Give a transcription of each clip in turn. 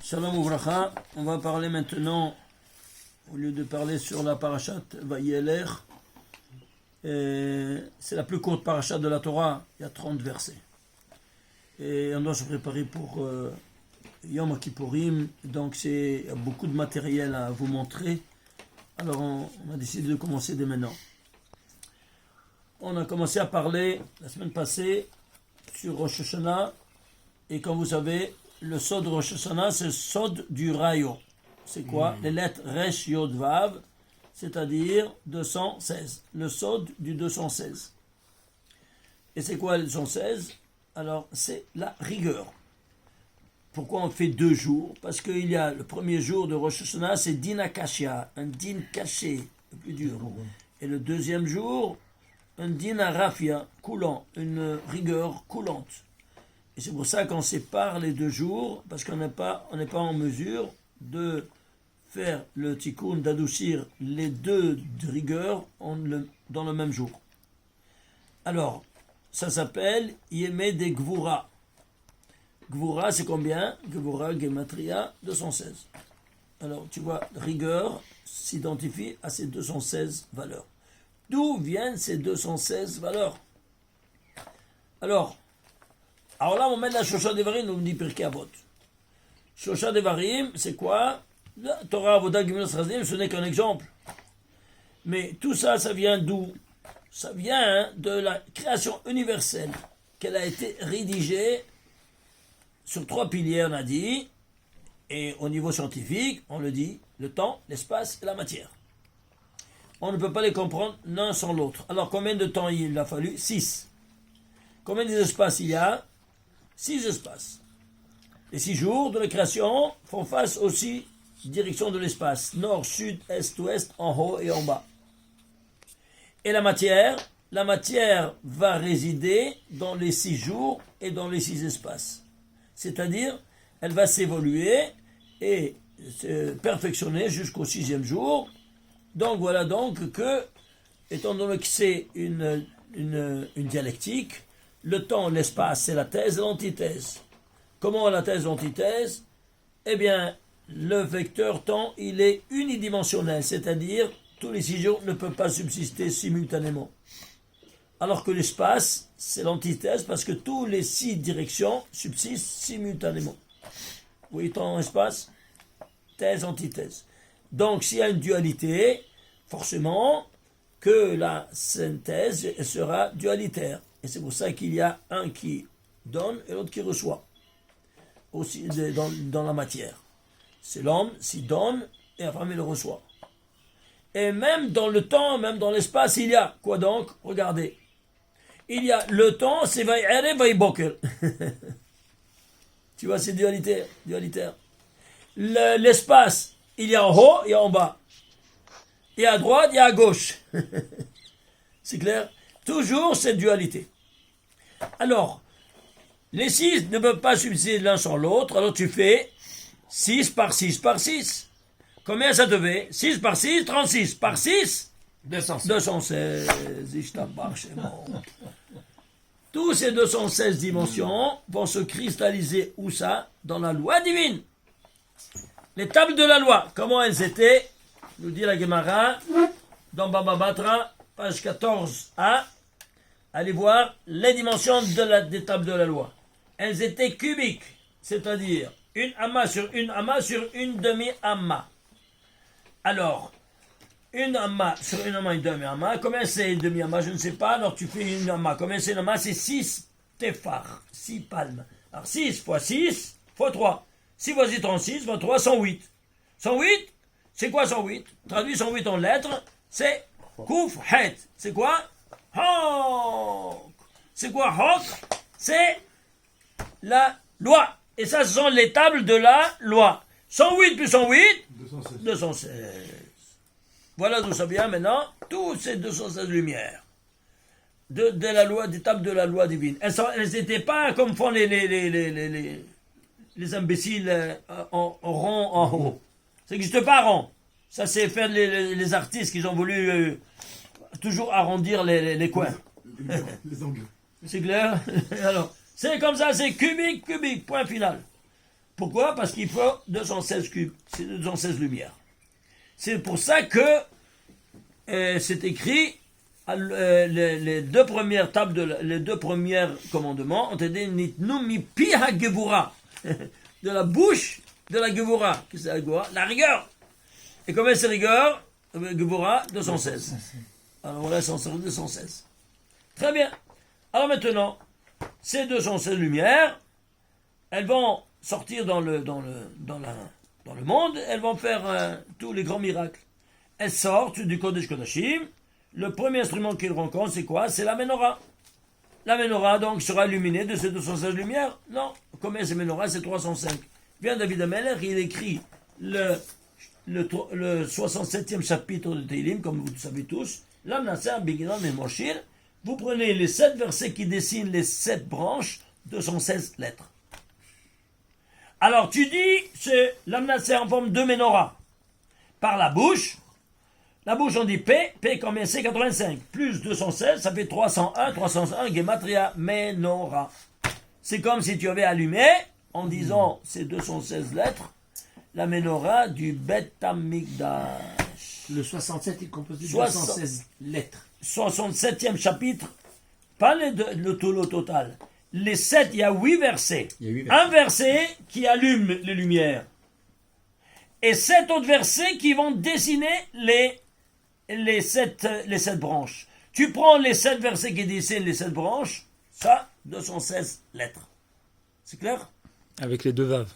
Shalom Ouvracha, on va parler maintenant, au lieu de parler sur la parashat Vayeler, c'est la plus courte parashat de la Torah, il y a 30 versets. Et on doit se préparer pour Yom Kippourim, donc il y a beaucoup de matériel à vous montrer. Alors on a décidé de commencer dès maintenant. On a commencé à parler la semaine passée sur Rosh Hashanah, et comme vous savez, le sod de Rosh Hashanah, c'est le sod du rayon. C'est quoi? Les lettres Resh, Yod, Vav, c'est-à-dire 216. Le sod du 216. Et c'est quoi le 216? Alors, c'est la rigueur. Pourquoi on fait 2 jours? Parce qu'il y a le premier jour de Rosh Hashanah, c'est Din Akashia, un din caché, le plus dur. Et le deuxième jour, un din Arafia, coulant, une rigueur coulante. Et c'est pour ça qu'on sépare les 2 jours, parce qu'on n'est pas en mesure de faire le tikkun, d'adoucir les 2 de rigueur dans le même jour. Alors, ça s'appelle Yemé de Gvura. Gvura, c'est combien? Gvura, Gematria, 216. Alors, tu vois, rigueur s'identifie à ces 216 valeurs. D'où viennent ces 216 valeurs? Alors là, on met la Shosha Devarim, on dit Pirkei Avot. Shosha Devarim, c'est quoi? La Torah Avodah Gemilut Chasdim, ce n'est qu'un exemple. Mais tout ça, ça vient d'où? Ça vient de la création universelle, qu'elle a été rédigée sur 3 piliers, on a dit, et au niveau scientifique, on le dit, le temps, l'espace et la matière. On ne peut pas les comprendre l'un sans l'autre. Alors, combien de temps il a fallu? 6. Combien d'espaces il y a? 6 espaces. Les 6 jours de la création font face aux 6 directions de l'espace. Nord, sud, est, ouest, en haut et en bas. Et la matière va résider dans les 6 jours et dans les 6 espaces. C'est-à-dire, elle va s'évoluer et se perfectionner jusqu'au 6e jour. Donc voilà donc que, étant donné que c'est une dialectique, le temps, l'espace, c'est la thèse et l'antithèse. Comment la thèse et l'antithèse? Eh bien, le vecteur temps, il est unidimensionnel, c'est-à-dire tous les 6 jours ne peuvent pas subsister simultanément. Alors que l'espace, c'est l'antithèse parce que tous les 6 directions subsistent simultanément. Vous voyez temps, espace, thèse, antithèse. Donc, s'il y a une dualité, forcément que la synthèse sera dualitaire. Et c'est pour ça qu'il y a un qui donne et l'autre qui reçoit. Aussi dans la matière. C'est l'homme, s'il donne, et la femme, il le reçoit. Et même dans le temps, même dans l'espace, il y a. Quoi donc? Regardez. Il y a le temps, c'est Vaïere, Vaïboker. Tu vois, c'est dualitaire. L'espace, il y a en haut, il y a en bas. Il y a à droite, il y a à gauche. C'est clair? Toujours cette dualité. Alors, les 6 ne peuvent pas subsister l'un sans l'autre, alors tu fais 6 par 6 par 6. Combien ça te fait? 6 par 6, 36. Par 6? 216. Tous ces 216 dimensions vont se cristalliser, où ça? Dans la loi divine. Les tables de la loi, comment elles étaient? Nous dit la Gemara, dans Baba Batra, page 14a. Allez voir les dimensions des tables de la loi. Elles étaient cubiques, c'est-à-dire une amma sur une amma sur une demi-amma. Alors, une amma sur une amma, une demi-amma. Combien c'est une demi-amma? Je ne sais pas. Alors tu fais une amma. Combien c'est une amma? C'est 6 téphars, 6 palmes. Alors 6 fois 6 fois 3. 6 fois 6, 36, fois 3, 108. 108, c'est quoi 108? Traduit 108 en lettres, c'est Kouf Het. C'est quoi? Hok. C'est quoi Hok? C'est la loi. Et ça, ce sont les tables de la loi. 108 plus 108, 216. Voilà d'où ça vient maintenant, toutes ces 216 lumières de la loi, des tables de la loi divine. Elles n'étaient pas comme font les imbéciles en rond en haut. Ça n'existe pas rond. Ça, c'est faire les artistes qui ont voulu toujours arrondir les coins. Les angles. C'est clair? Alors, c'est comme ça, c'est cubique, point final. Pourquoi? Parce qu'il faut 216 cubes, c'est 216 lumières. C'est pour ça que c'est écrit, les deux premières tables, les deux premiers commandements ont été Nitnu mi pi ha-gevura, de la bouche de la gevura. Qu'est-ce que c'est la gevura? La rigueur. Et combien c'est rigueur? Gevura, 216. Alors on laisse en 216. Très bien. Alors maintenant, ces 216 lumières, elles vont sortir dans le monde, elles vont faire tous les grands miracles. Elles sortent du Kodesh Kodashim. Le premier instrument qu'ils rencontrent, c'est quoi? C'est la menorah. La menorah, donc, sera illuminée de ces 216 lumières? Non. Combien c'est menorah? C'est 305. Bien David Ameller, il écrit le 67e chapitre de Tehillim, comme vous le savez tous. L'Amnasser, Beginan et Moshir. Vous prenez les 7 versets qui dessinent les 7 branches, 216 lettres. Alors, tu dis, c'est l'Amnasser en forme de menorah. Par la bouche, on dit P combien c'est? 85. Plus 216, ça fait 301, Gematria, menorah. C'est comme si tu avais allumé, en disant ces 216 lettres, la menorah du Bet Hamikdash. Le 67 est composé de 216 lettres. 67e chapitre, pas le total. Les 7, il y a 8 versets. Un verset qui allume les lumières. Et 7 autres versets qui vont dessiner les 7 branches. Tu prends les 7 versets qui dessinent les 7 branches, ça, 216 lettres. C'est clair? Avec les deux vaves.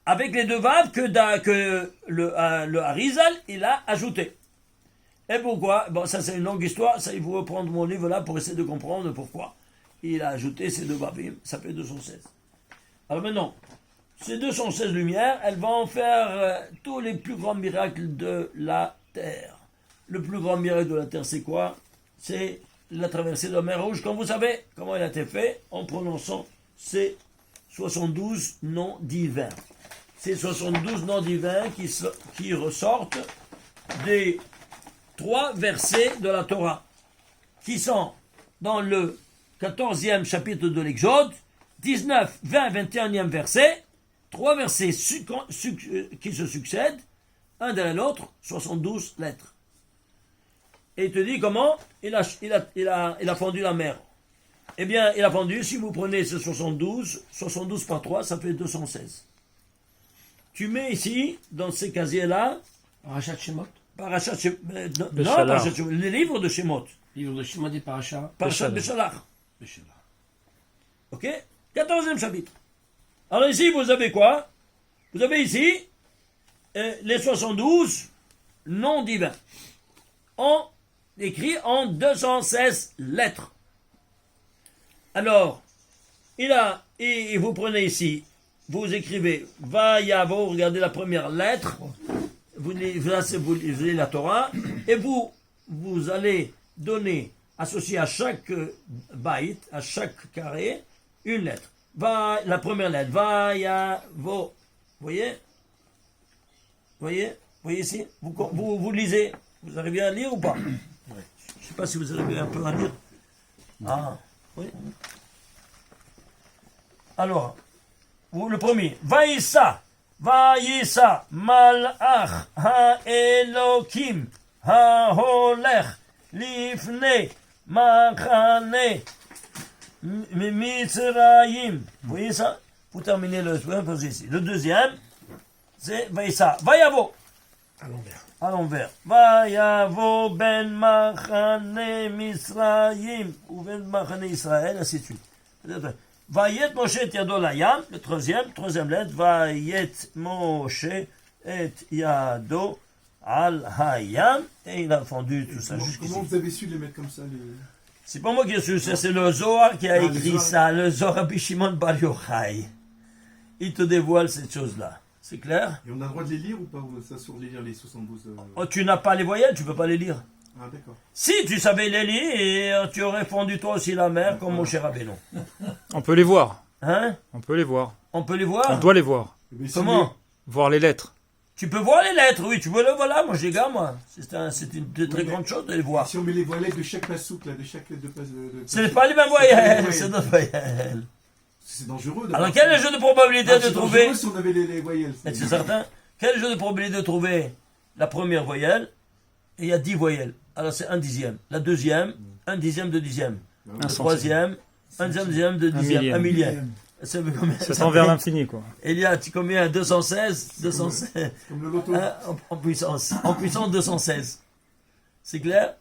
Avec les deux vaves que le Harizal, il a ajouté. Et pourquoi? Bon, ça c'est une longue histoire, ça il faut reprendre mon livre là pour essayer de comprendre pourquoi il a ajouté ces deux vavim, ça fait 216. Alors maintenant, ces 216 lumières, elles vont faire tous les plus grands miracles de la terre. Le plus grand miracle de la terre, c'est quoi? C'est la traversée de la mer Rouge. Comme vous savez, comment elle a été faite? En prononçant ces 72 noms divins. Ces 72 noms divins qui ressortent des 3 versets de la Torah, qui sont dans le 14e chapitre de l'Exode, 19, 20, 21e verset, 3 versets qui se succèdent, un derrière l'autre, 72 lettres. Et il te dit comment il a fendu la mer. Eh bien, il a fendu, si vous prenez ce 72 par 3, ça fait 216. Tu mets ici, dans ces casiers-là, Parachat Shemot. Parachat Shemot. Non, Parachat Shemot. Les livres de Shemot. Livre de Shemot et Parachat. Parachat Beshalach. Ok? 14e chapitre. Alors ici, vous avez quoi? Vous avez ici les 72 noms divins. Écrit en 216 lettres. Alors, et vous prenez ici, vous écrivez Vayavo, regardez la première lettre, vous lisez la Torah, et vous allez donner, associer à chaque baït, à chaque carré, une lettre. La première lettre, Vayavo. Voyez ici? Vous lisez. Vous arrivez à lire ou pas? Je ne sais pas si vous arrivez un peu à lire. Ah, oui. Alors, le premier. Vaïssa, Malach, Ha-Elokim, Ha-Holech, Lifne, Machane, Mitzrayim. Vous voyez ça? Pour terminer le ici. Le deuxième, c'est Vaïssa. Vayavo. À l'envers. Vayavo ben machane Misraïm. Ou ben machane Israël, ainsi de suite. Vayet Moshe et yado layam. Le troisième lettre. Vayet Moshe et yado al hayam. Et il a fendu tout ça jusqu'ici. Comment vous avez su les mettre comme ça C'est pas moi qui ai su, c'est le Zohar qui a écrit ça. Le Zohar Bishimon Bar Yochai. Il te dévoile cette chose-là. C'est clair? Et on a le droit de les lire ou pas? Ça sur les lire les 72 Oh, tu n'as pas les voyelles, tu peux pas les lire. Ah d'accord. Si tu savais les lire, et tu aurais fondu toi aussi la mer comme mon cher Rabbeinu. On peut les voir. Hein? On peut les voir. On peut les voir? On doit les voir. Mais si Comment? Voir les lettres. Tu peux voir les lettres, oui, tu vois le voilà, moi j'ai gars, moi. C'est une très grande chose de les voir. Si on met les voilettes de chaque pasouk, là, de chaque lettre de Ce n'est pas les mêmes voyelles, c'est d'autres voyelles. C'est dangereux. Alors, quel est le jeu de probabilité de c'est trouver? dangereux si on avait les voyelles. C'est certain. Quel est le jeu de probabilité de trouver la première voyelle? Et il y a 10 voyelles. Alors, c'est 1/10. La deuxième, 1/10 de dixième. La troisième, 1/10 de dixième. 1 millième. Ça fait combien? Ça tend vers l'infini, quoi. Il y a combien? 216? 216. Comme le loto. En puissance. En puissance 216. C'est clair?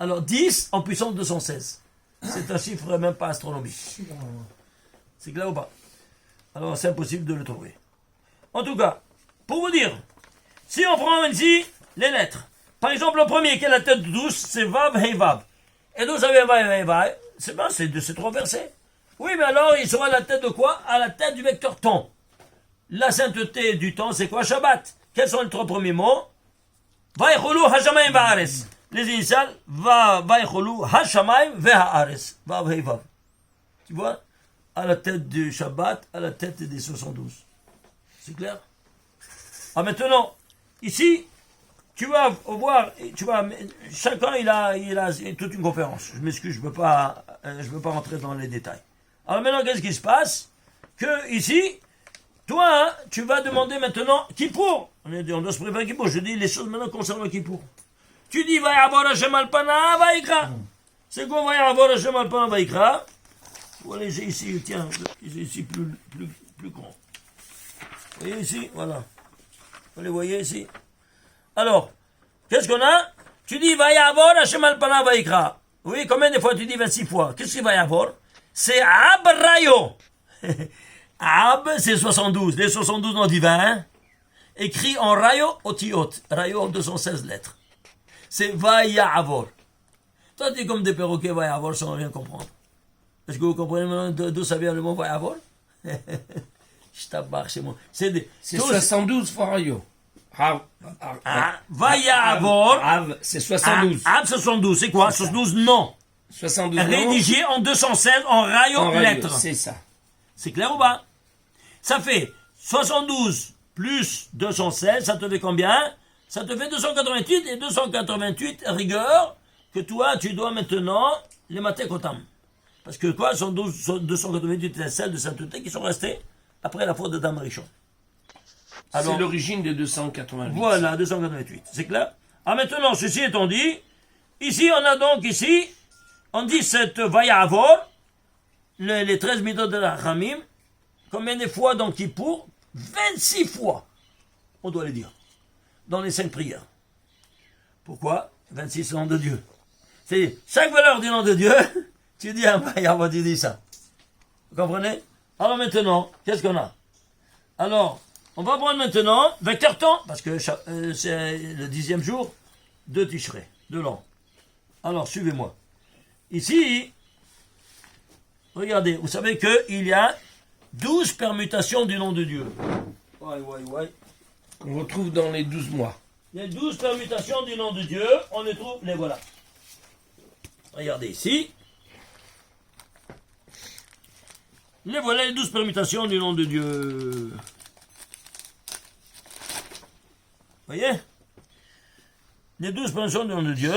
Alors 10 en puissance 216. C'est un chiffre même pas astronomique. C'est clair ou pas? Alors c'est impossible de le trouver. En tout cas, pour vous dire, si on prend ici les lettres, par exemple le premier qui est la tête de 12, c'est Vav, Hey, Vav. Et nous savons Vav, Hey, Vav. C'est bien, c'est de ces 3 versets. Oui, mais alors il sera à la tête de quoi? À la tête du vecteur temps. La sainteté du temps, c'est quoi? Shabbat. Quels sont les 3 premiers mots? Vaïcholou, Hashamayim, Va'ares. Les initiales, Vaïcholou, Hashamayim, Va'ares. Vav, Hey, Vav. Tu vois? À la tête du Shabbat, à la tête des 72. C'est clair? Ah, maintenant, ici, tu vas voir, chacun il a toute une conférence. Je m'excuse, je ne peux pas rentrer dans les détails. Alors maintenant, qu'est-ce qui se passe? Que ici, toi, hein, tu vas demander maintenant Kippour. On doit se préparer Kippour. Je dis les choses maintenant concernant Kippour. Tu dis Vayavor Hashem al Pana Vaikra. C'est quoi Vayavor Hashem al Pana Vaikra? Voilà, j'ai ici, tiens, j'ai ici plus grand. Vous voyez ici, voilà. Vous les voyez ici. Alors, qu'est-ce qu'on a? Tu dis Vayavor Hashem al Pana Vaikra. Oui, combien de fois tu dis 26 fois? Qu'est-ce qu'il va y avoir? C'est Ab Rayo. Ab, c'est 72. Les 72 on dit 20. Écrit en Rayo Otiot. Rayo en 216 lettres. C'est Vayavor. Toi, tu es comme des perroquets Vayavor sans rien comprendre. Est-ce que vous comprenez maintenant d'où ça vient le mot Vayavor? Je tabarre chez moi. C'est 72 fois Rayo. Vayavor. C'est 72. Ab, c'est 72. C'est quoi? 72 non. 72 Rédigé en 216 en Rayo lettres. C'est ça. C'est clair ou pas? Ça fait 72 plus 216, ça te fait combien? Ça te fait 288 et 288 rigueur que toi tu dois maintenant les mater kotam. Parce que quoi? Sont 288 étincelles de sainteté qui sont restées après la faute de Dame Rishon. C'est l'origine de 288. Voilà, 288. C'est clair? Ah, maintenant, ceci étant dit, ici, on a donc ici, on dit cette Vayavor, les 13 méthodes de la Ramim, combien de fois dans Kippour? 26 fois, on doit les dire, dans les 5 prières. Pourquoi? 26 noms de Dieu. C'est chaque valeur du nom de Dieu, tu dis un Vayavor, tu dis ça. Vous comprenez? Alors maintenant, qu'est-ce qu'on a? Alors, on va prendre maintenant vecteur temps, parce que c'est le 10e jour de Tishrei, de l'an. Alors, suivez-moi. Ici, regardez, vous savez qu'il y a 12 permutations du nom de Dieu. On retrouve dans les 12 mois. Il y a 12 permutations du nom de Dieu, on les trouve, les voilà. Regardez ici. Les voilà les 12 permutations du nom de Dieu. Voyez? Les 12 permutations du nom de Dieu,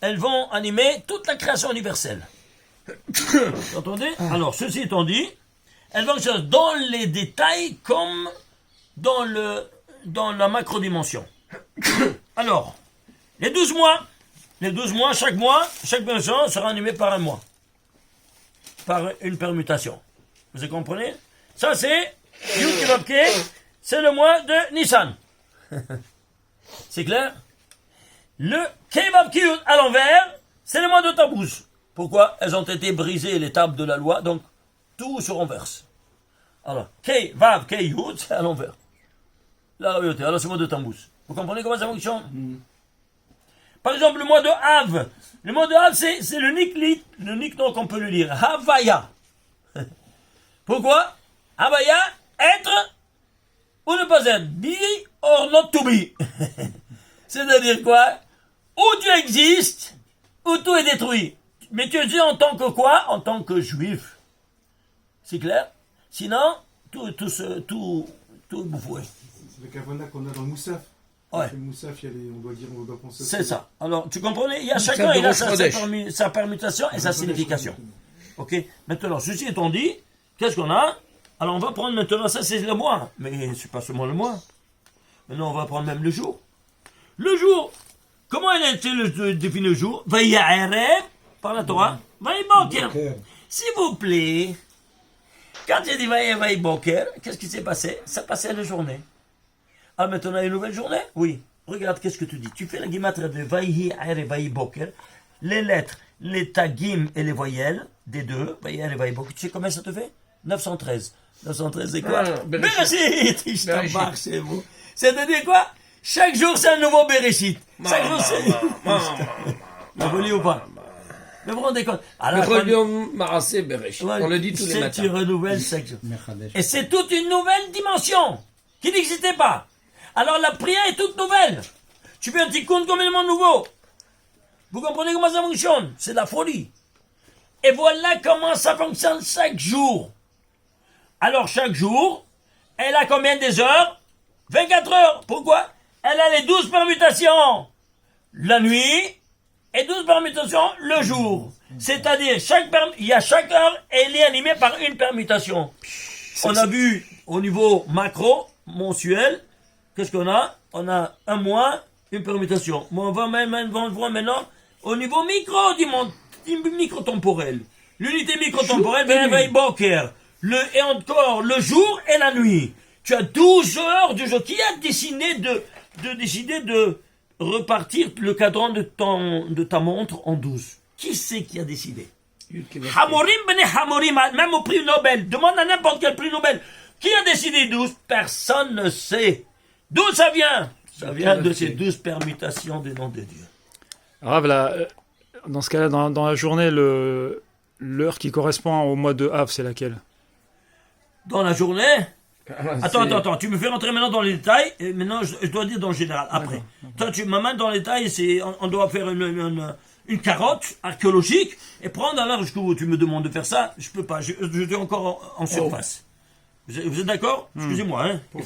elles vont animer toute la création universelle. Vous entendez? Alors, ceci étant dit, elles vont chercher dans les détails comme dans la macro-dimension. Alors, les 12 mois, chaque permutation sera animée par un mois. Par une permutation. Vous comprenez? Ça, c'est Yud Kevavke, c'est le mois de Nissan. C'est clair? Le Kevavke à l'envers, c'est le mois de Tammuz. Pourquoi? Elles ont été brisées, les tables de la loi, donc tout se renverse. Alors, Kevav, Keyud, c'est à l'envers. La royauté, alors c'est le mois de Tammuz. Vous comprenez comment ça fonctionne? Par exemple, le mois de Av. Le mois de Av, c'est l'unique nom qu'on peut le lire. Havaya. Pourquoi? Havaya, être ou ne pas être. Be or not to be. C'est-à-dire quoi? Ou tu existes, ou tout est détruit. Mais tu existes en tant que quoi? En tant que juif. C'est clair? Sinon, tout est bouffé. C'est le kavana qu'on a dans le Moussaf. Ouais. Le Moussaf, on doit penser. C'est ça. Alors, tu comprenez? Il y a chacun sa permutation et sa signification. Ok? Maintenant, ceci étant dit, qu'est-ce qu'on a? Alors on va prendre maintenant, ça c'est le mois, mais c'est pas seulement le mois. Maintenant on va prendre même le jour. Le jour, comment il a été défini le jour? Vaïa'areb, par la Torah, Vaïboker. S'il vous plaît, quand il dit Vaïboker, qu'est-ce qui s'est passé? Ça passait la journée. Ah, maintenant, une nouvelle journée? Oui. Regarde, qu'est-ce que tu dis? Tu fais la guimatra de Vaïa'areb, Vaïboker, les lettres, les tagim et les voyelles, des deux, Vaïa'areb, Vaïboker, tu sais combien ça te fait? 913. 913, c'est quoi? Bereshit! Je t'embarque, c'est vous. C'est-à-dire quoi? Chaque jour, c'est un nouveau Bereshit. Chaque jour, c'est... Vous voulez ou pas? Mais vous vous rendez compte? Alors, on le dit tous les matins. Tu renouvelles chaque jour. Et c'est toute une nouvelle dimension qui n'existait pas. Alors la prière est toute nouvelle. Tu fais un tikkun complètement nouveau. Vous comprenez comment ça fonctionne? C'est de la folie. Et voilà comment ça fonctionne chaque jour. Alors chaque jour, elle a combien des heures? 24 heures. Pourquoi? Elle a les 12 permutations la nuit et 12 permutations le jour. C'est-à-dire, il y a chaque heure, elle est animée par une permutation. On a vu au niveau macro, mensuel, qu'est-ce qu'on a? On a un mois, une permutation. Mais on va voir maintenant au niveau micro-temporel. L'unité micro-temporelle, et encore le jour et la nuit. Tu as 12 heures du jour. Qui a décidé de repartir le cadran de ta montre en 12? Qui c'est qui a décidé? Hamorim bene Hamorim, même au prix Nobel. Demande à n'importe quel prix Nobel. Qui a décidé 12? Personne ne sait. D'où ça vient? Ça vient de ces 12 permutations des noms de Dieu. Rav, dans ce cas-là, dans la journée, l'heure qui correspond au mois de Av, c'est laquelle? Dans la journée? Attends, tu me fais rentrer maintenant dans les détails, et maintenant je dois dire dans le général, après. Toi, tu m'amènes dans les détails, on doit faire une carotte archéologique, et prendre alors jusqu'où tu me demandes de faire ça, je peux pas, je suis encore en surface. Vous êtes d'accord? Excusez-moi, hein. Il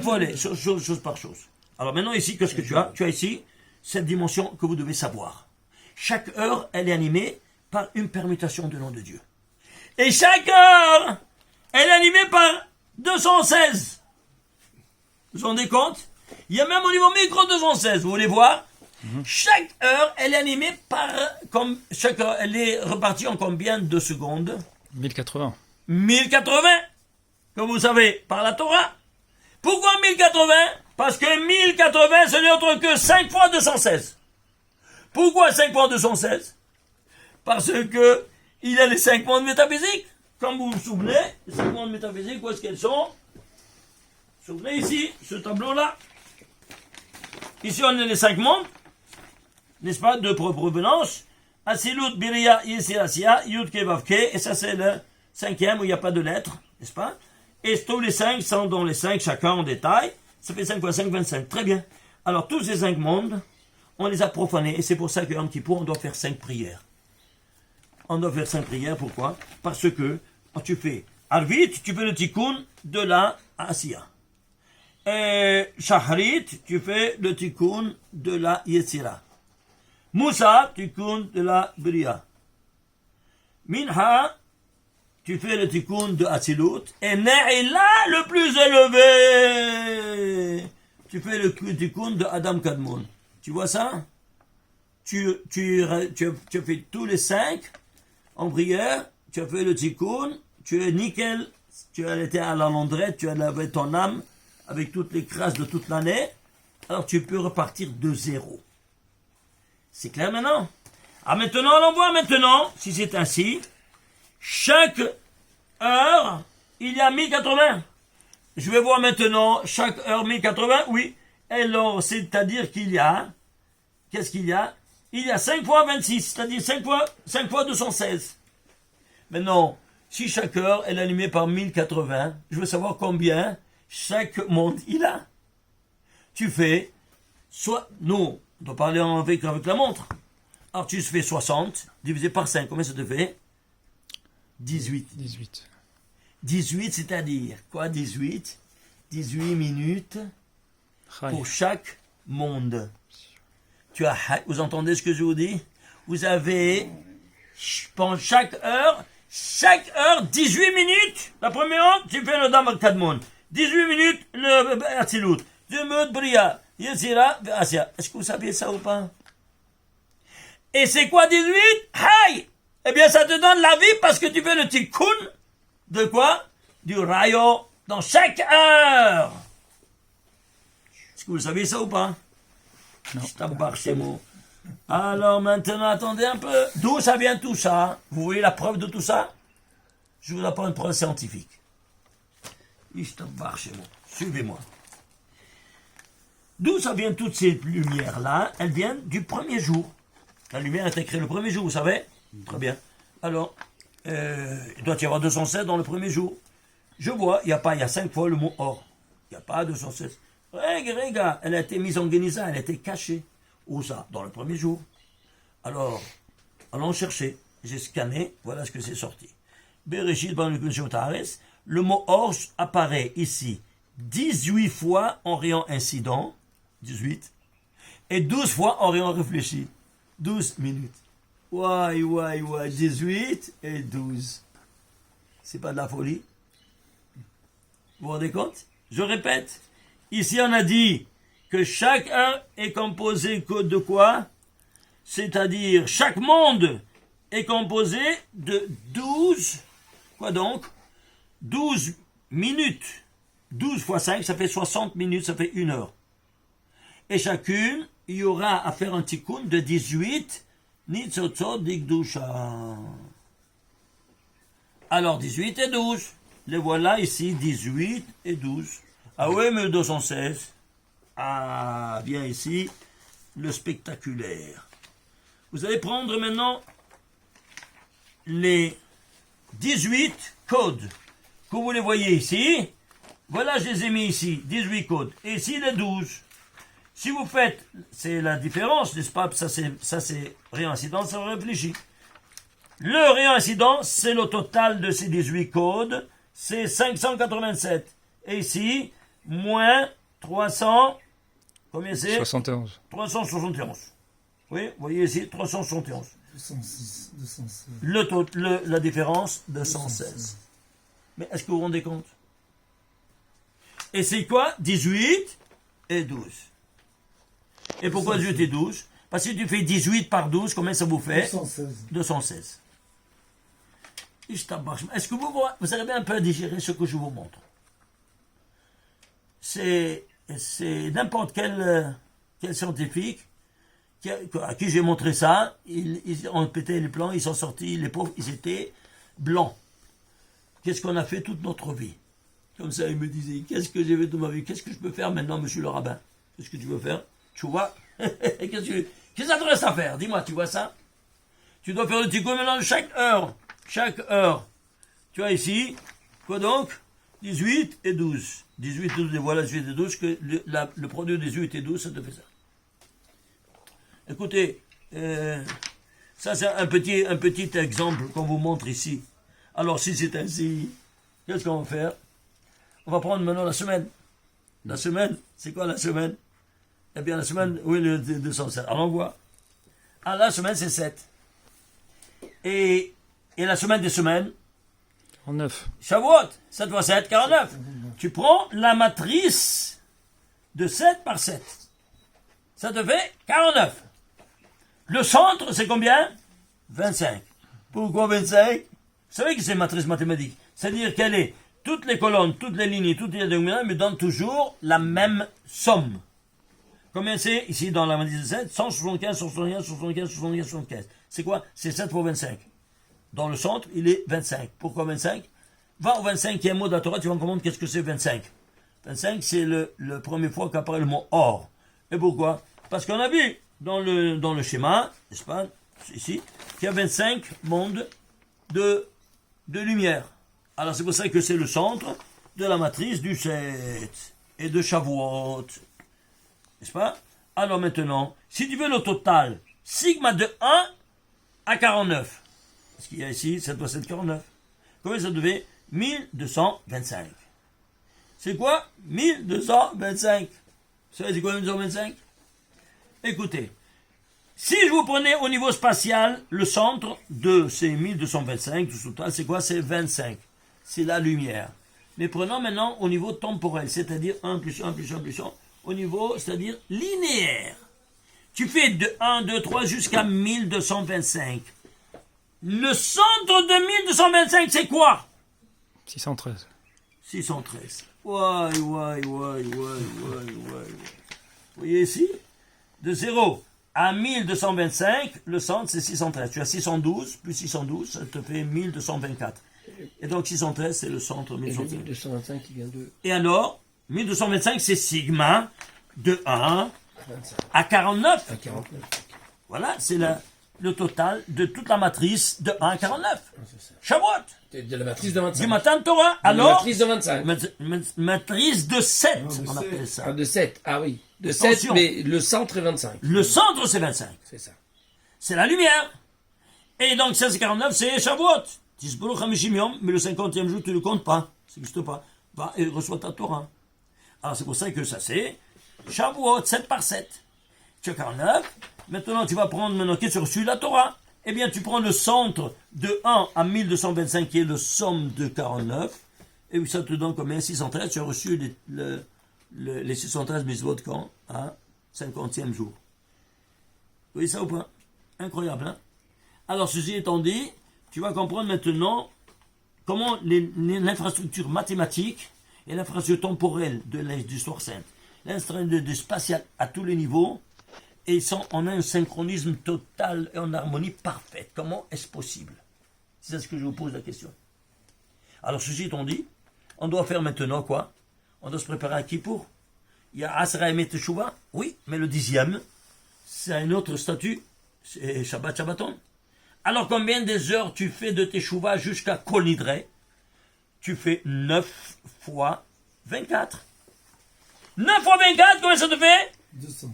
faut aller chose par chose. Alors maintenant ici, qu'est-ce que tu as? Tu as ici cette dimension que vous devez savoir. Chaque heure, elle est animée par une permutation de nom de Dieu. Et chaque heure, elle est animée par 216. Vous vous rendez compte? Il y a même au niveau micro 216. Vous voulez voir? Chaque heure, elle est animée chaque heure, elle est repartie en combien de secondes? 1080. 1080. Comme vous savez, par la Torah. Pourquoi 1080? Parce que 1080, ce n'est autre que 5 fois 216. Pourquoi 5 fois 216? Parce que il y a les 5 mondes métaphysiques. Comme vous vous souvenez, les 5 mondes métaphysiques, où est-ce qu'elles sont? Vous vous souvenez ici, ce tableau-là. Ici, on a les 5 mondes, n'est-ce pas, de provenance. Asilut, Biria, Yesirasia, Yud, Kevavke, et ça c'est le 5e où il n'y a pas de lettres, n'est-ce pas? Et tous les 5 sont dans les 5, chacun en détail. Ça fait 5 fois 5, 25. Très bien. Alors, tous ces 5 mondes, on les a profanés, et c'est pour ça qu'en Kippour, on doit faire 5 prières. On doit faire 5 prières, pourquoi? Parce que tu fais Arvit, tu fais le tikkun de la Asiya. Et Shahrit, tu fais le tikkun de la Yetzira. Moussa, tikkun de la Bria. Minha, tu fais le tikkun de Atzilut. Et Ne'ila, le plus élevé, tu fais le tikkun de Adam Kadmon. Tu vois ça? Tu as fait tous les 5 en prière, tu as fait le tikkun, tu es nickel, tu as été à la landrette, tu as lavé ton âme avec toutes les crasses de toute l'année, alors tu peux repartir de zéro. C'est clair maintenant? Ah, maintenant, on voit maintenant, si c'est ainsi, chaque heure, il y a 1080. Je vais voir maintenant, chaque heure 1080, oui. Alors, c'est-à-dire qu'il y a, qu'est-ce qu'il y a? Il y a 5 fois 26, c'est-à-dire 5 fois 216. Maintenant, si chaque heure est animée par 1080, je veux savoir combien chaque monde il a. Tu fais, soit, nous, on doit parler avec la montre. Alors tu fais 60, divisé par 5, combien ça te fait? 18. 18, c'est-à-dire, quoi 18? 18 minutes pour chaque monde. Vous entendez ce que je vous dis? Vous avez, pendant chaque heure, chaque heure, 18 minutes. La première heure, tu fais le Dam Kadmon. 18 minutes, le Atzilut. 2 minutes, Bria. Yetzira, Asya. Est-ce que vous saviez ça ou pas? Et c'est quoi 18? Haï! Eh bien, ça te donne la vie parce que tu fais le tikkun de quoi? Du rayo dans chaque heure. Est-ce que vous savez ça ou pas? Non. Je t'embarque chez moi. Alors maintenant, attendez un peu. D'où ça vient tout ça? Vous voyez la preuve de tout ça? Je vous apprends une preuve scientifique. Je t'embarque chez moi. Suivez-moi. D'où ça vient toutes ces lumières-là? Elles viennent du premier jour. La lumière a été créée le premier jour, vous savez? Très bien. Alors, il doit y avoir 216 dans le premier jour. Je vois, il y a 5 fois le mot or. Il n'y a pas 216. Regarde, elle a été mise en Geniza, elle a été cachée. Où ça? Dans le premier jour. Alors, allons chercher. J'ai scanné, voilà ce que c'est sorti. Bereshit, le mot or apparaît ici 18 fois en rayon incident, 18, et 12 fois en rayon réfléchi, 12 minutes. Ouais, 18 et 12. C'est pas de la folie? Vous vous rendez compte? Je répète. Ici, on a dit que chaque heure est composé de quoi? C'est-à-dire, chaque monde est composé de 12, quoi donc? 12 minutes. 12 fois 5, ça fait 60 minutes, ça fait 1 heure. Et chacune, il y aura à faire un tikkun de 18 nitzotzot d'Ikdusha. Alors 18 et 12. Les voilà ici, 18 et 12. Ah oui, mais 216. Ah, bien ici, le spectaculaire. Vous allez prendre maintenant les 18 codes que vous les voyez ici. Voilà, je les ai mis ici, 18 codes. Et ici, les 12. Si vous faites, c'est la différence, n'est-ce pas? Ça, c'est rayon incident, ça réfléchit. Le rayon incident, c'est le total de ces 18 codes. C'est 587. Et ici, moins 300, combien c'est? 71. 371. Oui, vous voyez ici, 371. 216. La différence, 216. Mais est-ce que vous vous rendez compte? Et c'est quoi? 18 et 12. Et pourquoi 18 et 12? Parce que si tu fais 18 par 12, combien ça vous fait? 216. 216. Est-ce que vous arrivez un peu à digérer ce que je vous montre? C'est n'importe quel scientifique à qui j'ai montré ça, ils ont pété les plans, ils sont sortis, les pauvres, ils étaient blancs. Qu'est-ce qu'on a fait toute notre vie? Comme ça, ils me disaient, qu'est-ce que j'ai fait de ma vie? Qu'est-ce que je peux faire maintenant, monsieur le rabbin? Qu'est-ce que tu veux faire? Tu vois? Qu'est-ce que ça te reste à faire? Dis-moi, tu vois ça? Tu dois faire le tikkun maintenant chaque heure. Chaque heure. Tu vois ici, quoi donc? 18 et 12. 18 et 12, et voilà 18 et 12, que le produit de 18 et 12, ça te fait ça. Écoutez, ça c'est un petit exemple qu'on vous montre ici. Alors si c'est ainsi, qu'est-ce qu'on va faire? On va prendre maintenant la semaine. La semaine, c'est quoi la semaine? Eh bien la semaine, oui, le 207. Alors on voit. Ah, la semaine c'est 7. Et la semaine des semaines? 49. Shavuot, 7 fois 7, 49. Tu prends la matrice de 7 par 7. Ça te fait 49. Le centre, c'est combien? 25. Pourquoi 25? Vous savez que c'est une matrice mathématique. C'est-à-dire qu'elle est, toutes les colonnes, toutes les lignes, toutes les diagonales me donnent toujours la même somme. Combien c'est ici dans la matrice de 7? 175, 175, 175, 175, 175. C'est quoi? C'est 7 fois 25. Dans le centre, il est 25. Pourquoi 25? Va au 25e mot de la Torah, tu vas me comprendre qu'est-ce que c'est 25. 25, c'est le première fois qu'apparaît le mot or. Et pourquoi? Parce qu'on a vu dans le schéma, n'est-ce pas, ici, qu'il y a 25 mondes de lumière. Alors c'est pour ça que c'est le centre de la matrice du 7 et de Shavuot. N'est-ce pas? Alors maintenant, si tu veux le total, sigma de 1 à 49. Parce qu'il y a ici, ça doit être 49. Combien ça devait? 1225. C'est quoi? 1225. Vous savez c'est quoi 1225? Écoutez, Si je vous prenais au niveau spatial, le centre de ces 1225, tout total, c'est quoi? C'est 25. C'est la lumière. Mais prenons maintenant au niveau temporel, c'est-à-dire 1 plus 1 plus 1 plus 1, au niveau, c'est-à-dire linéaire. Tu fais de 1, 2, 3 jusqu'à 1225. Le centre de 1225, c'est quoi? 613. 613. Ouais. Vous voyez ici? De 0 à 1225, le centre c'est 613. Tu as 612 plus 612, ça te fait 1224. Et donc 613 c'est le centre Et le 1225. 1225 qui vient de Et alors, 1225 c'est sigma de 1 25 à 49. à 49. Voilà, c'est le total de toute la matrice de 1 à 49. C'est ça. Shavuot. De la matrice de 25. Du matin de Torah. De la Alors, matrice de 25. matrice de 7, Non, de on 7. appelle ça. Ah, de 7. Ah oui. De Attention. 7, mais le centre est 25. Le centre c'est 25. C'est ça. C'est la lumière. Et donc 16 et 49, c'est Shavuot. Tisbolo Chamishim Yom, mais le 50e jour, tu ne le comptes pas. Ça n'existe pas. Va et reçois ta Torah. Alors c'est pour ça que ça c'est Shavuot, 7 par 7. Tu as 49. Maintenant, tu vas prendre, maintenant que tu as reçu la Torah. Eh bien, tu prends le centre de 1 à 1225, qui est le somme de 49. Et puis ça te donne combien? 613. Tu as reçu les 613 mitzvot quand? À 50e jour. Vous voyez ça ou pas? Incroyable, hein? Alors, ceci étant dit, tu vas comprendre maintenant comment l'infrastructure mathématique et l'infrastructure temporelle de l'histoire sainte, l'infrastructure spatiale à tous les niveaux, et on a un synchronisme total et en harmonie parfaite. Comment est-ce possible? C'est ce que je vous pose la question. Alors, ceci étant dit, on doit faire maintenant quoi? On doit se préparer à Kippour. Il y a Asra Emet Teshuvah, oui, mais le 10e, c'est un autre statut, c'est Shabbat Shabbaton. Alors combien des heures tu fais de Teshuvah jusqu'à Kol Nidre? Tu fais 9 fois 24. 9 fois 24, combien ça te fait?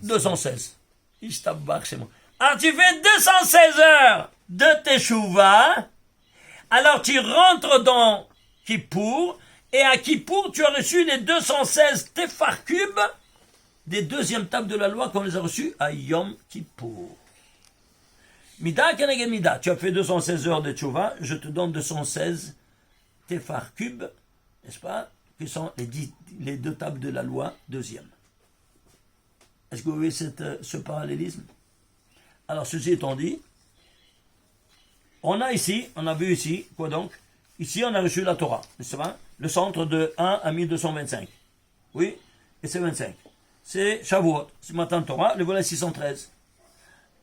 216. Ishtabach, c'est moi. Alors tu fais 216 heures de Teshuvah. Alors tu rentres dans Kippour. Et à Kippour, tu as reçu les 216 Tefar Cubes des deuxièmes tables de la loi qu'on les a reçus à Yom Kippour. Mida Keneged Mida, tu as fait 216 heures de Teshuvah, je te donne 216 Tefar Cubes, n'est-ce pas, qui sont les deux tables de la loi deuxième. Est-ce que vous voyez ce parallélisme? Alors, ceci étant dit, on a vu ici, quoi donc? Ici, on a reçu la Torah, n'est-ce pas? Le centre de 1 à 1225. Oui, et c'est 25. C'est Shavuot, c'est matin de Torah, le volet 613.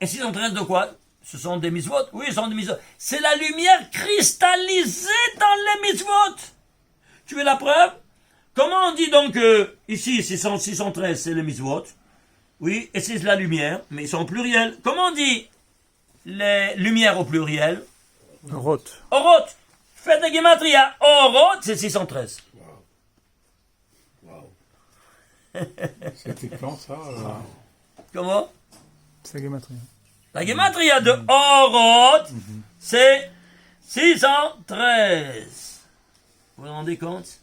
Et 613 de quoi? Ce sont des mitzvot? Oui, ce sont des mitzvot. C'est la lumière cristallisée dans les mitzvot. Tu veux la preuve? Comment on dit donc ici, 613, c'est les mitzvot? Oui, et c'est la lumière, mais ils sont au pluriel. Comment on dit les lumières au pluriel? Roth. Oroth. Faites la gematria. Oroth, c'est 613. C'était quand ça Comment? C'est Gematria. La gematria de Oroth, c'est 613. Vous vous rendez compte?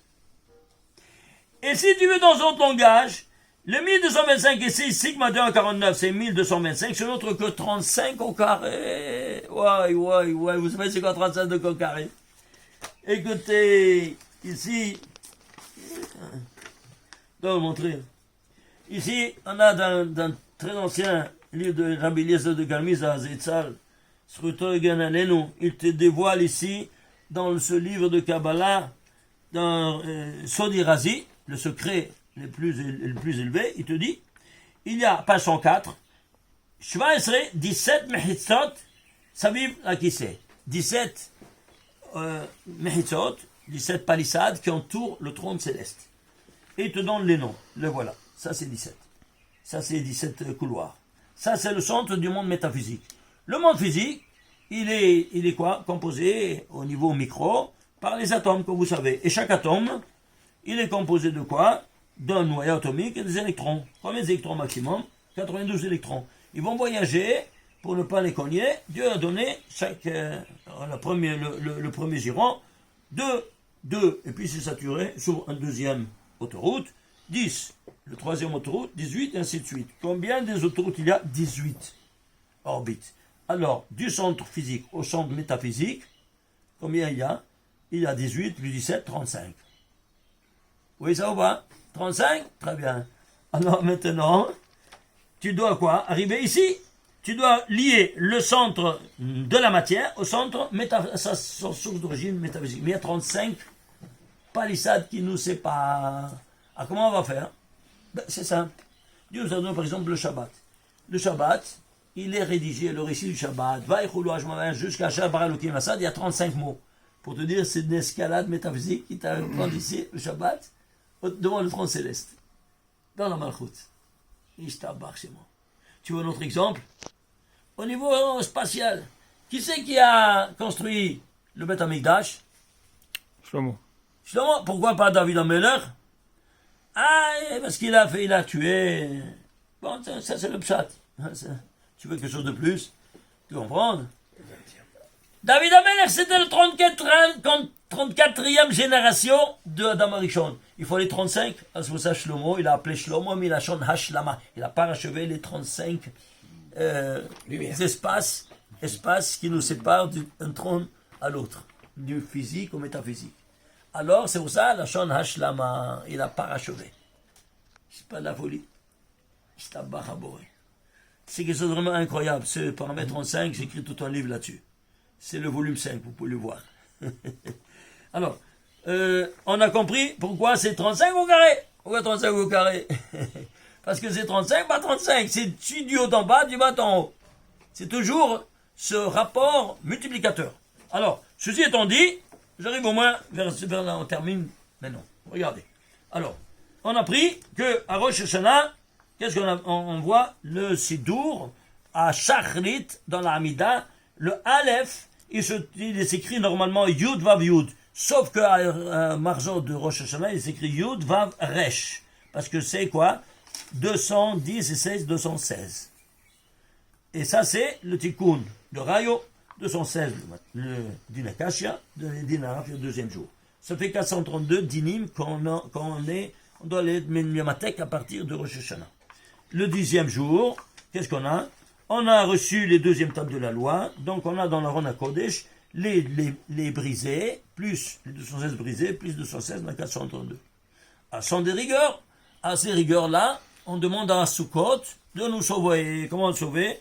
Et si tu veux dans un autre langage, le 1225 ici, sigma 2 à 49, c'est 1225, c'est l'autre que 35 au carré. Ouais, vous savez c'est quoi 35 au carré? Écoutez, ici, je vais vous montrer. Ici, on a d'un très ancien livre de Rabbi Eliezer de Galmiza, Zeitzal, il te dévoile ici, dans ce livre de Kabbalah, dans Sodi Razi, le secret le plus élevé, il te dit, il y a, page 104, 17 mehitzot, saviv akissé. 17 mehitzot, 17 palissades qui entourent le trône céleste. Et il te donne les noms. Le voilà. Ça, c'est 17. Ça, c'est 17 couloirs. Ça, c'est le centre du monde métaphysique. Le monde physique, il est quoi? Composé au niveau micro par les atomes, comme vous savez. Et chaque atome, il est composé de quoi? D'un noyau atomique et des électrons. Combien d'électrons maximum? 92 électrons. Ils vont voyager pour ne pas les cogner. Dieu a donné le premier giron 2, et puis c'est saturé sur un deuxième autoroute, 10. Le troisième autoroute, 18, et ainsi de suite. Combien des autoroutes il y a? 18. orbite. Alors, du centre physique au centre métaphysique, combien il y a? Il y a 18 plus 17, 35. Oui, ça ou pas? 35? Très bien. Alors maintenant, tu dois quoi? Arriver ici. Tu dois lier le centre de la matière au centre sa source d'origine métaphysique. Mais il y a 35 palissades qui nous séparent. Ah, comment on va faire? Ben, c'est simple. Dieu nous a donné par exemple le Shabbat. Le Shabbat, il est rédigé, le récit du Shabbat, jusqu'à Shabbat Elohim Assad, il y a 35 mots. Pour te dire, c'est une escalade métaphysique qui t'a rendu ici, le Shabbat, devant le trône céleste, dans la Malchut. Ishtabach chez moi. Tu veux un autre exemple? Au niveau spatial, qui c'est qui a construit le Beth Amikdash? Shlomo. Shlomo. Pourquoi pas David Ameller? Ah, parce qu'il a tué. Bon, ça c'est le pshat. Tu veux quelque chose de plus? Tu comprends? David Ameller, c'était le 34e génération de Adam Arishon. Il faut les 35. C'est pour ça Shlomo, il a appelé Shlomo Milachon Hashlama. Il n'a pas achevé les 35 espaces qui nous séparent d'un trône à l'autre, du physique au métaphysique. Alors, c'est pour ça, la Shon Hashlama, il n'a pas achevé. C'est pas de la folie. C'est un baraboré. C'est quelque chose de vraiment incroyable. Ce paramètre 35, j'ai écrit tout un livre là-dessus. C'est le volume 5, vous pouvez le voir. Alors, on a compris pourquoi c'est 35 au carré. Pourquoi 35 au carré? Parce que c'est 35, pas 35. C'est du haut en bas, du bas en haut. C'est toujours ce rapport multiplicateur. Alors, ceci étant dit, j'arrive au moins vers là, on termine maintenant. Regardez. Alors, on a pris que à Rosh Hashanah, qu'est-ce qu'on a? On voit le Sidour à Shachrit dans la Hamida, le Aleph, il s'écrit normalement Yud Vav Yud, sauf qu'à Marjot de Rosh Hashanah, il s'écrit Yud Vav Resh, parce que c'est quoi? 210 et 16, 216. Et ça c'est le Tikkun de Rayo, 216, le Din Akashia, le Din Araf, le deuxième jour. Ça fait 432 dinim on doit aller Miamatek à partir de Rosh Hashanah. Le 10e jour, qu'est-ce qu'on a? On a reçu les deuxièmes tables de la loi, donc on a dans l'Aron HaKodesh les brisés, plus les 216 brisés, plus 216, on a 432. À sans des rigueurs, à ces rigueurs-là, on demande à Sukkot de nous sauver. Comment le sauver?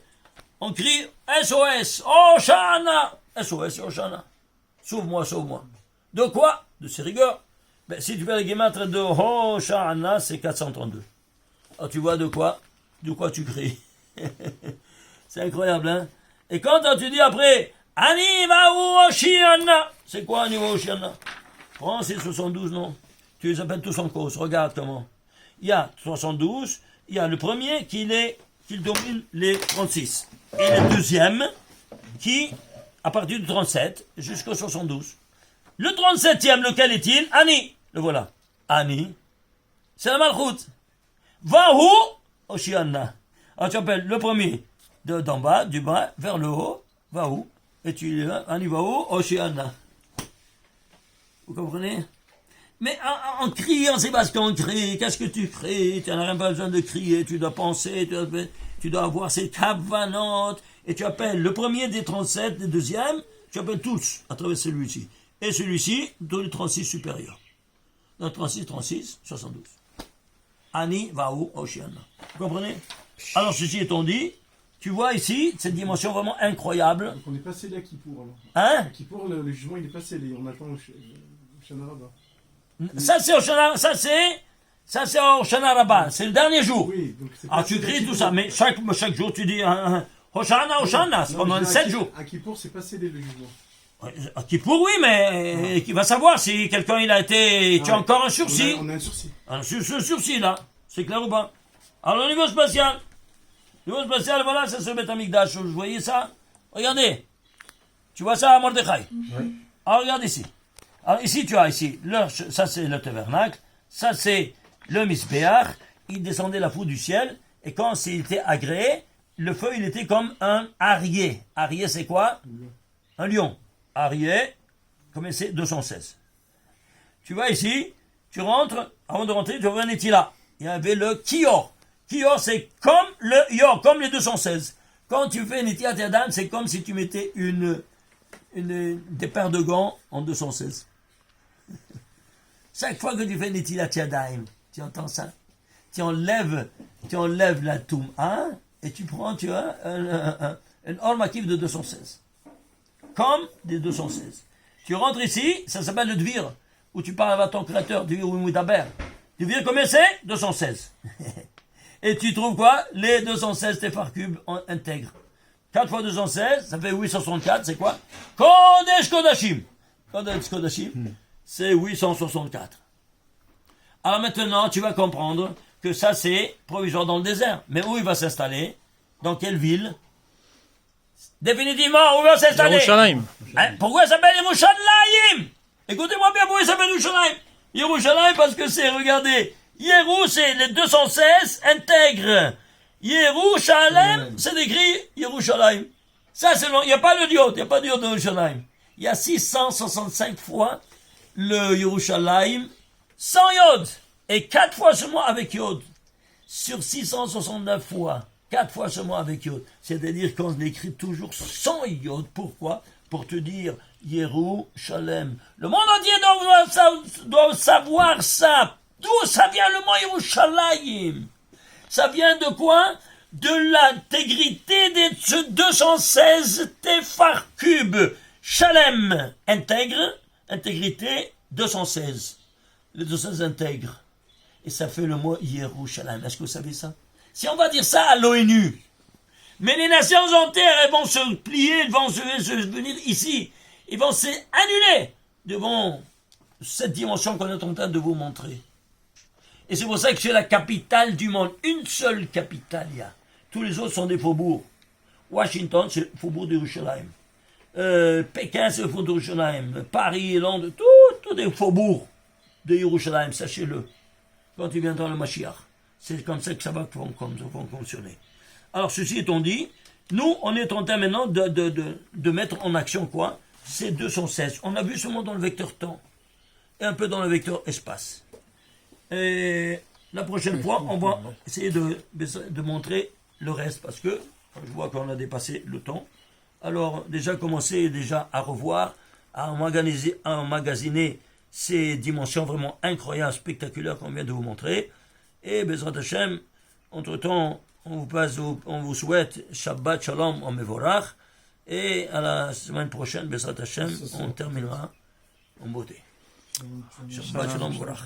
On crie SOS, Oshana! SOS, Oshana. Sauve-moi, sauve-moi. De quoi? De ces rigueurs. Ben, si tu fais les guématres de Oshana, c'est 432. Alors tu vois de quoi tu cries. C'est incroyable, hein? Et quand tu dis après, Ani va Oshiana, c'est quoi Ani va Oshiana? Prends ces 72 noms. Tu les appelles tous en cause. Regarde comment. Il y a 72, il y a le premier qui domine les 36. Et le deuxième qui, à partir du 37 jusqu'au 72. Le 37e, lequel est-il? Ani. Le voilà. Ani. C'est la Malchut. Vahu Oshiana. Alors tu appelles le premier d'en bas, du bas, vers le haut, Vahu. Et tu dis, Ani Vahu Oshiana. Vous comprenez? Mais en criant, c'est parce qu'on crie. Qu'est-ce que tu cries? Tu n'as même pas besoin de crier. Tu dois penser, tu dois avoir ces kavanot. Et tu appelles le premier des 37, des deuxièmes, tu appelles tous à travers celui-ci. Et celui-ci, dans les 36 supérieurs. Dans 36, 36, 72. Ani, Vahu, Oshiana. Vous comprenez? Alors, ceci étant dit, tu vois ici, cette dimension vraiment incroyable. Donc on est pas scellé à Kippour alors. Hein? À Kippour, le jugement il est pas scellé. On attend au Shana Rabbah. Ça c'est au Shana Rabbah, c'est le dernier jour. Oui, donc c'est Ah, tu cries tout ça, mais chaque jour tu dis Hoshana, Hoshana, c'est pendant 7 jours. À Kippour, c'est pas scellé le jugement. À Kippour, oui, mais qui va savoir si quelqu'un il a été. Tu as encore un sursis. On a un sursis. Un sursis là, c'est clair ou pas? Alors, au niveau spatial, voilà, c'est ce Beth Amikdash. Vous voyez ça? Regardez. Tu vois ça à Mordechai? Oui. Alors, regarde ici. Alors, ici, tu as ça c'est le tabernacle, ça c'est le Misbéach. Il descendait la foudre du ciel, et quand il était agréé, le feu, il était comme un arié. Arié, c'est quoi? Un lion. Arié, comme c'est 216. Tu vois ici, tu rentres, avant de rentrer, tu vois un étila. Il y avait le Kior. Kior, c'est comme le Yor, comme les 216. Quand tu fais Netilat Yadayim, c'est comme si tu mettais des paires de gants en 216. Chaque fois que tu fais Netilat Yadayim, tu entends ça? Tu enlèves la Toum'a et tu prends, tu vois, un Or Makif de 216. Comme des 216. Tu rentres ici, ça s'appelle le Dvir, où tu parles avec ton créateur, Dvir ou Moudaber. Dvir, combien c'est? 216. Et tu trouves quoi? Les 216 Tefar cubes intègres. 4 fois 216, ça fait 864, c'est quoi? Kodesh Kodashim. Kodesh Kodashim, c'est 864. Alors maintenant, tu vas comprendre que ça, c'est provisoire dans le désert. Mais où il va s'installer? Dans quelle ville? Définitivement, où il va s'installer? Yerushalayim. Hein, pourquoi ça s'appelle Yerushalayim? Écoutez-moi bien, pourquoi ça s'appelle Yerushalayim? Yerushalayim parce que c'est, regardez, Yerou, c'est les 216 intègres. Yerushalayim, c'est écrit Yerushalayim. Ça, c'est il n'y a pas le diode, il n'y a pas de diode de Yerushalayim. Il y a 665 fois le Yerushalayim sans yod. Et 4 fois seulement avec yod. Sur 669 fois, 4 fois seulement avec yod. C'est-à-dire qu'on l'écrit toujours sans yod. Pourquoi? Pour te dire Yerushalem. Le monde entier doit savoir ça. D'où ça vient le mot Yerushalayim? Ça vient de quoi? De l'intégrité des 216 Tefar cubes. Shalem, intègre, intégrité, 216. Les 216 intègres. Et ça fait le mot Yerushalayim. Est-ce que vous savez ça? Si on va dire ça à l'ONU, mais les nations entières, elles vont se plier, elles vont se venir ici, ils vont s'annuler devant cette dimension qu'on est en train de vous montrer. Et c'est pour ça que c'est la capitale du monde. Une seule capitale, il y a. Tous les autres sont des faubourgs. Washington, c'est le faubourg de Yerushalayim. Pékin, c'est le faubourg de Yerushalayim. Paris, Londres, tout des faubourgs de Yerushalayim, sachez-le. Quand il viendra le Mashiach. C'est comme ça que ça va fonctionner. Alors, ceci étant dit, nous, on est en train maintenant de mettre en action quoi? Ces 216. On a vu seulement dans le vecteur temps et un peu dans le vecteur espace. Et la prochaine fois, on va essayer de montrer le reste parce que je vois qu'on a dépassé le temps. Alors, déjà commencer à revoir, à emmagasiner ces dimensions vraiment incroyables, spectaculaires qu'on vient de vous montrer. Et Bezrat Hashem, entre-temps, on vous souhaite Shabbat Shalom en Mevorach. Et à la semaine prochaine, Bezrat Hashem, on terminera en beauté. Shabbat Shalom Mevorach.